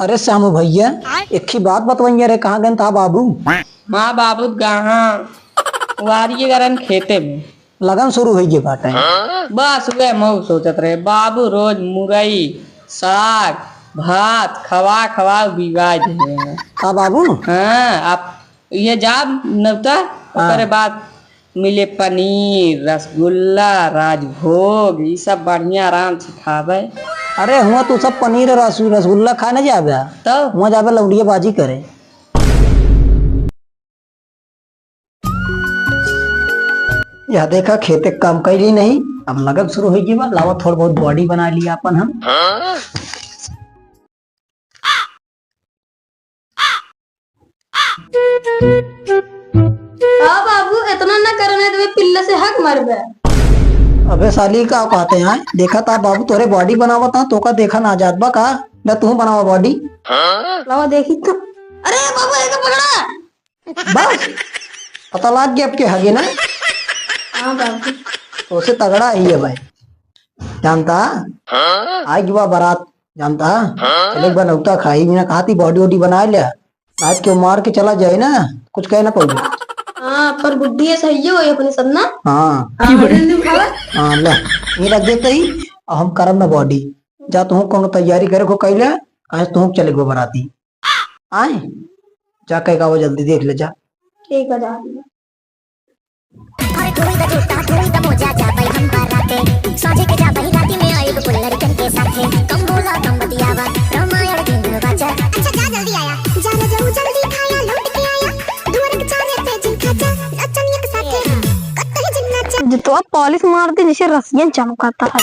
अरे श्यामू भैया एक ही बात बतवइया रे, कहाँ गए था बाबू? माँ बाबू कहाँ वारी गरन खेते में लगन शुरू हो गई बाटे। बस वे मऊ सोचत रहे बाबू रोज मुरई साग भात खवा खवा बिगाड़ दे। का बाबू? हाँ आप ये जाब नवता ओकरे बाद मिले पनीर रसगुल्ला राजभोग ये सब बढ़िया आराम से खावे। अरे हुआ तू सब पनीर और रसगुल्ला खाने जाबे तो हुआ जाबे लौड़िया बाजी करे। यह देखा खेते काम कैली नहीं, अब लगन शुरू हो गई बा, लावा थोड़ा बहुत बॉडी बना लिया अपन हम। हाँ बाबू इतना ना करना है, तुम्हें पिल्ला से हक मर गया। अबे साली का कहते हैं देखा था बाबू तोरे बॉडी बनावा था तो का देखा ना जात बा का न तू बनावा बॉडी। लावा देखी तो अरे बाबू एक पकड़ा। बस पता लग गया आपके हगे ना। हाँ बाबू तो उसे तगड़ा ही है भाई, जानता आज बा बारात जानता चले बनौता खाई बिना कहा थी बॉडी वॉडी बना लिया, आज क्यों मार के चला जाए ना कुछ कह ना पाऊंगी। हाँ पर बुद्धि है सही है वही अपने सब ना। हाँ हाँ ले ये रख देते ही और हम करम ना बॉडी जा तू कौन तैयारी करे को कैले आज तू चले गो बराती आए जा कह का वो जल्दी देख ले जा। ठीक है जा तो आप पॉलिश मारते जिसे रसियन चमकाता है।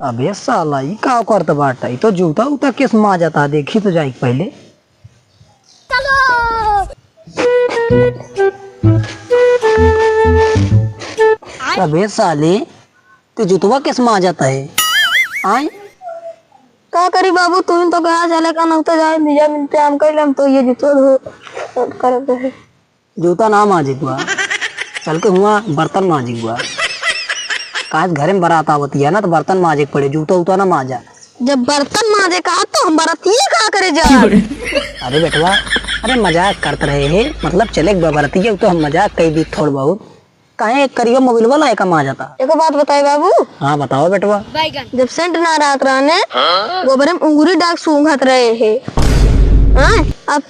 अबे साला ये का करत बाटा, ये तो जूता उता किस मा जाता देखी तो जाई पहले। अबे साले तो जूतवा किस मा जाता है आए का करी बाबू तुम तो कहा चले का न तो जाए निजा मिलते हम कर हम तो ये जूतो धो करते हैं। जूता ना माजी हुआ चल के हुआ बर्तन माजी हुआ काश घरे में बारात आवती है ना तो बर्तन माजे पड़े, जूता उता ना माजा। जब बर्तन माजे कहा तो हम बरातिये का करे जा। अरे बेटवा अरे मजाक करते रहे हैं, मतलब चले बरातिये तो हम मजाक कही दी थोड़ा बहुत काहे करियो मोबाइल वाला एक कमा जाता। एक बात बताए बाबू। हाँ बताओ बेटवा। जब सेंट ना रात रहने गोबर में उंगली डाक सूंघत रहे है। हाँ अब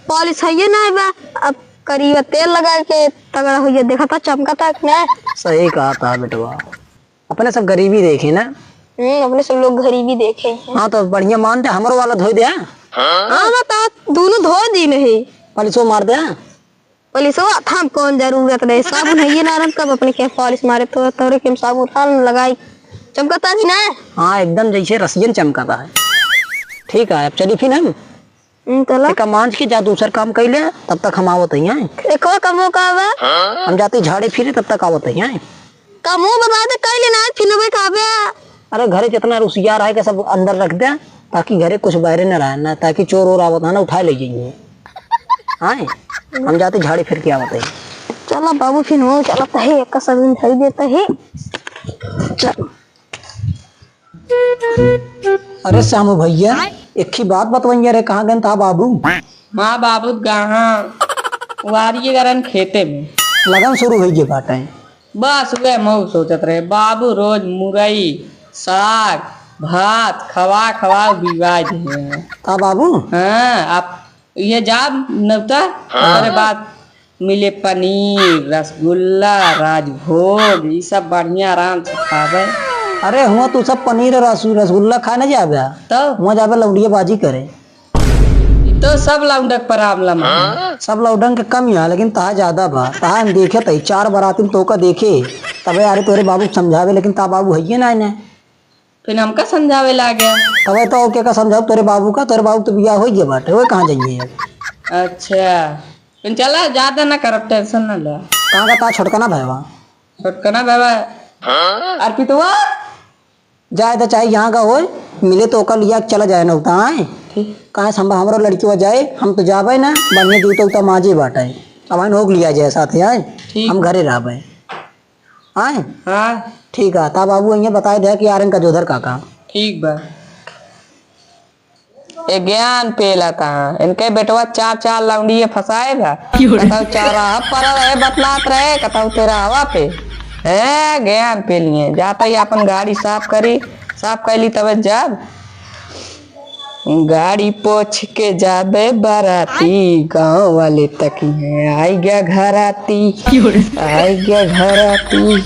पॉलिश है ना बा अब करियो तेल लगा के तगड़ा हुई देखा था चमका था ना। सही कहा था बेटवा, अपने सब गरीबी देखे ना। अपने सब लोग गरीबी देखे हैं। हाँ तो बढ़िया मान दे हमारो वाला धो दे। हाँ बता दोनों धो दी नहीं पॉलिशो मार दे। पॉलिश हम कौन जरूरत रहे साबुन है ये ना कब अपने के पॉलिश मारे तो तोरे के साबुन लगाई चमकता नहीं ना। हाँ एकदम जैसे रसियन चमकाता है। ठीक है अब चली फिर हम एक मांझ के जा दूसर काम कर ले तब तक हम आवत हैं। एक कमो का हम जाते झाड़े फिरे तब तक आवत हैं। कमो बता दे कर लेना फिर वे काबे। अरे घरे जितना रुसिया रहा है सब अंदर रख दे ताकि घरे कुछ बाहर न रहे ना, ताकि चोर और आवत है ना उठा ले जाइए। हाँ हम जाते झाड़े फिर के आवत है। चलो बाबू फिर हो चलता है एक साबुन धर देता है। चलो अरे श्यामू भैया एक ही बात बतवइया रे, कहाँ गए था बाबू? माँ बाबू कहाँ वारी गरन खेते में लगन शुरू हो गई बाटे। बस वे मऊ सोचत रहे बाबू रोज मुरई साग भात खवा खवा बिगाड़ दे। का बाबू? हाँ आप ये जाब नवता ओकरे बाद मिले पनीर रसगुल्ला राजभोग ये सब बढ़िया आराम से खावे। अरे हुआ तू सब पनीर और रसगुल्ला खाने जाबे तो हुआ जाबे लौड़िया बाजी करे। तो सब लौंडक पर आमलम सब लौडंग के कम है लेकिन तहा ज्यादा बा। तहा हम देखे तई चार बराती में तो का देखे तबे यार तोरे बाबू समझावे लेकिन ता बाबू है ना इन्हें फिर हमका समझावे लागे। तबे तो ओके का समझाओ तोरे बाबू का, तोरे बाबू तो बियाह हो गया बाटे वो कहाँ जाइए। अच्छा फिर चला ज्यादा ना करब टेंशन ना ले। कहाँ का ता छोटका ना भैया छोटकना बाबा अर्पितवा जाए तो चाहे यहाँ का हो मिले तो ओका लिया चला जाए ना उता है कहाँ संभा हमारा लड़की जाए हम तो जाबे ना बढ़िया जूता उता माजे बाटे अब हो लिया जाए साथ है हम घरे रहबे। हाँ हाँ ठीक है। ता बाबू यहाँ बताए दे कि यार इनका जोधर काका। ठीक बा। ये ज्ञान पेला कहाँ इनके बेटवा चार चार लौंडिये फंसाएगा। कतौ चारा पर रहे बतलात रहे कतौ तेरा हवा पे है ज्ञान पे लिए जाता ही अपन गाड़ी साफ करी साफ कैली तब जब गाड़ी पोछ के जाबे बाराती गाँव वाले तक है आई गया घर आती आई गया घर आती।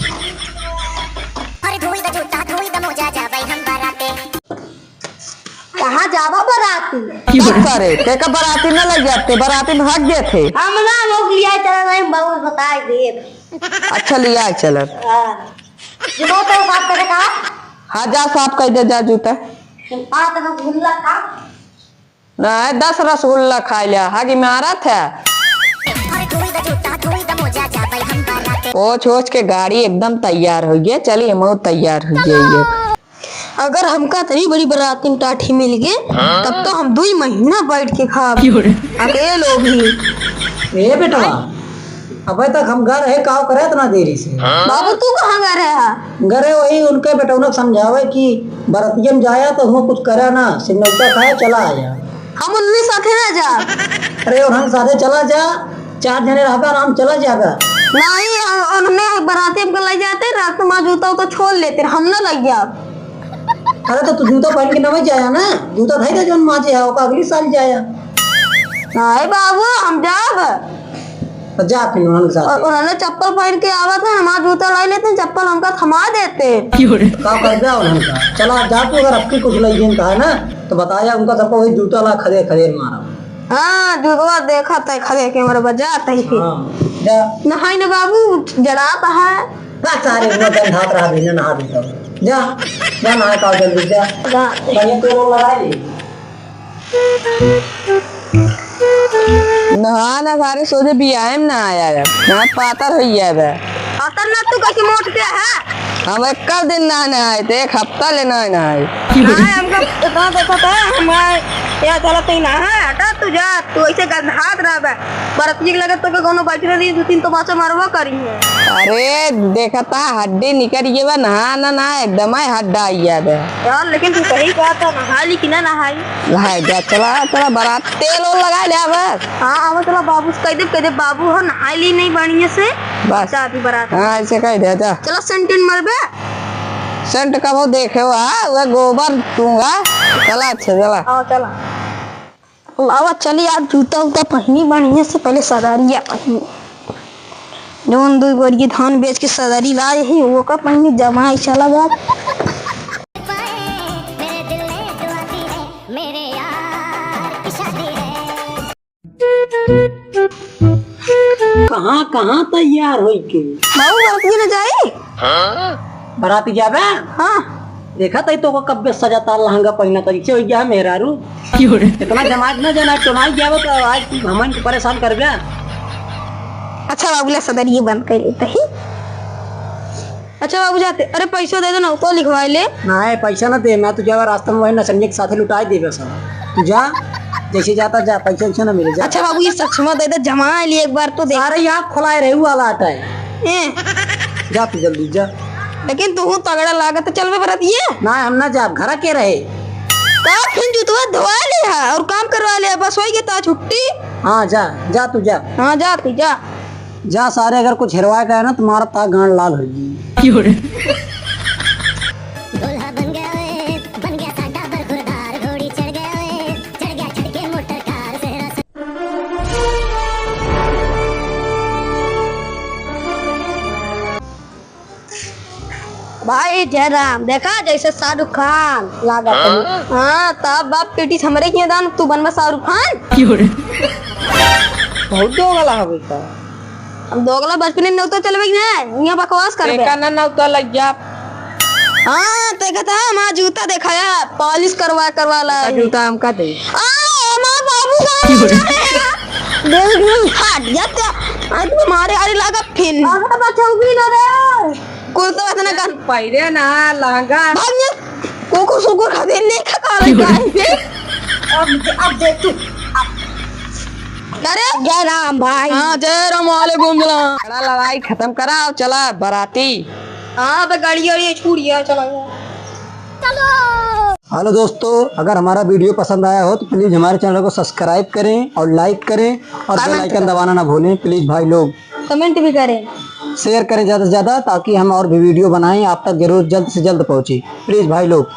कहाँ जावा बराती? करे ते का बाराती न लग जाते बाराती भाग गए थे। हम ना लोग लिया चला नहीं बाबू बताए दे। अच्छा लिया चल जो तो साफ करे का हाँ जा साफ कर दे जा जूता पात रसगुल्ला खा ना 10 रसगुल्ला खा लिया हागी मारा था पोछ ओछ के गाड़ी एकदम तैयार हो गया चलिए मऊ तैयार हो गई। अगर हमका तरी बड़ी बराती टाठी मिल गए तब तो हम 2 महीना बैठ के खा अकेले लोग ही। ए बेटवा अबे तक हम घर है काव करे इतना देरी से। बाबू तू कहाँ गए रहा? घरे वही उनके बेटौन समझावे कि बरतियम जाया तो हम कुछ करे ना सिग्नलता खाए चला आया। हम उनके साथे ना जा। अरे और हम साथे चला जा 4 जने रहकर आराम चला जागा। नहीं उन्होंने बराती हमको ले जाते रात में जूता तो छोड़ लेते हम ना लग गया। अरे तो तू जूता पहन के न जाया ना जूता धाई था जो माजे है अगली साल जाया। नहीं बाबू हम जाब तो जा फिर उनके साथ उन्होंने चप्पल पहन के आवा था हमारा जूता ला लेते चप्पल हमका थमा देते। का कर दिया उनका चला जा तू अगर आपकी कुछ लगी का है ना तो बताया उनका सबको वही जूता ला खदे खदे मारा। हाँ जूता देखा था खदे के मेरे बजाता ही फिर जा नहाई ना बाबू जड़ाता है ना सारे वो गंध हाथ रहा भी नहा भी जा जा नहा का जल्दी जा बढ़िया तेल लगा ले नहाना सारे सोचे बियाह में ना आया है ना पातर हो गया है अतर ना तू कैसे मोट गया है? हम एक दिन नहाने आए थे 1 हफ्ता लेना नहाए। हमका इतना देखा था हमारे या चला तो ना है हटा तू जा तू ऐसे गंधात रहा बरती के लगे तो के कोनो बैठ रही 2-3 तो बाचा मारवा करी है। अरे देखा था हड्डी निकल गई बा नहा ना एकदम हड्डा आया है यार लेकिन तू सही कहा था नहाली कि ना नहाई। नहाए जा चला चला बारात तेल और लगा लिया बस। हाँ आवा चला बाबू से कह दे बाबू हो नहाई नहीं बढ़िया से बस शादी बारात। हाँ ऐसे कह दे जा चलो सेंटिन मरबे सेंट का वो देखे हो वह गोबर दूंगा चला अच्छा चला आओ चला लावा चली आज जूता उता पहनी बढ़िया से पहले सदारिया पहनी जोन 2 बोरी धान बेच के सदारी लाए ही वो का पहनी जमाई चला बात कहाँ कहाँ तैयार हो के बाबू बरती न जाए बराती जाबे। हाँ देखा तई तो कब्बे सजाता लहंगा पहना तरीके हो गया मेहरारू इतना जमात न जाना तो नहीं जाबो तो आज हमन को परेशान कर गया। अच्छा बाबू ले सदरिये बंद कर लेते ही। अच्छा बाबू जाते अरे पैसा दे दो ना तो लिखवा ले ना पैसा ना दे मैं तुझे रास्ते में वही नचनिया के साथ लुटाई देवे सब तू जा जैसे जाता जा पैसा वैसा ना मिले जा। अच्छा बाबू ये सक्षमा दे दे जमा लिए एक बार तो दे अरे यहाँ खोलाए रहे वाला आटा है जा तू जल्दी जा। लेकिन तू तगड़ा लागत चलवे बरतिए ना हम ना जा घर के रहे का फिर जूतवा धोवा ले और काम करवा ले बस होई ता छुट्टी। हाँ जा जा तू जा। हाँ जा तू जा जा सारे अगर कुछ हेरवाए का है ना तुम्हारा ता गांड लाल होगी। भाई जयराम देखा जैसे शाहरुख खान लागत है। हाँ तब बाप पेटी हमरे के दान तू बनवा शाहरुख खान बहुत दोगला हवे का हम दोगला बचपन में तो चलबे ना यहाँ बकवास करबे देखा ना तो लग जा। हाँ देखा था मां जूता दिखाया पॉलिश करवा ला जूता हमका दे मां बाबू का देख हट जाता आज तुम्हारे आरे लगा फिर आगे बचाऊंगी ना रे कुर्ता इतना गन पैरे ना लहंगा भाग्य कोको सुको खदे ले खा ले अब देख तू अरे जय राम भाई। हाँ जय राम वालेकुम सलाम लड़ाई खत्म करा चला बराती हाँ अब गाड़ी वाड़ी छूड़िया चला गया। हेलो दोस्तों, अगर हमारा वीडियो पसंद आया हो तो प्लीज हमारे चैनल को सब्सक्राइब करें और लाइक करें और बेल आइकन दबाना ना भूलें प्लीज भाई लोग। कमेंट भी करें। शेयर करें ज़्यादा से ज़्यादा ताकि हम और भी वीडियो बनाएं, आप तक जरूर जल्द से जल्द पहुंचे प्लीज भाई लोग।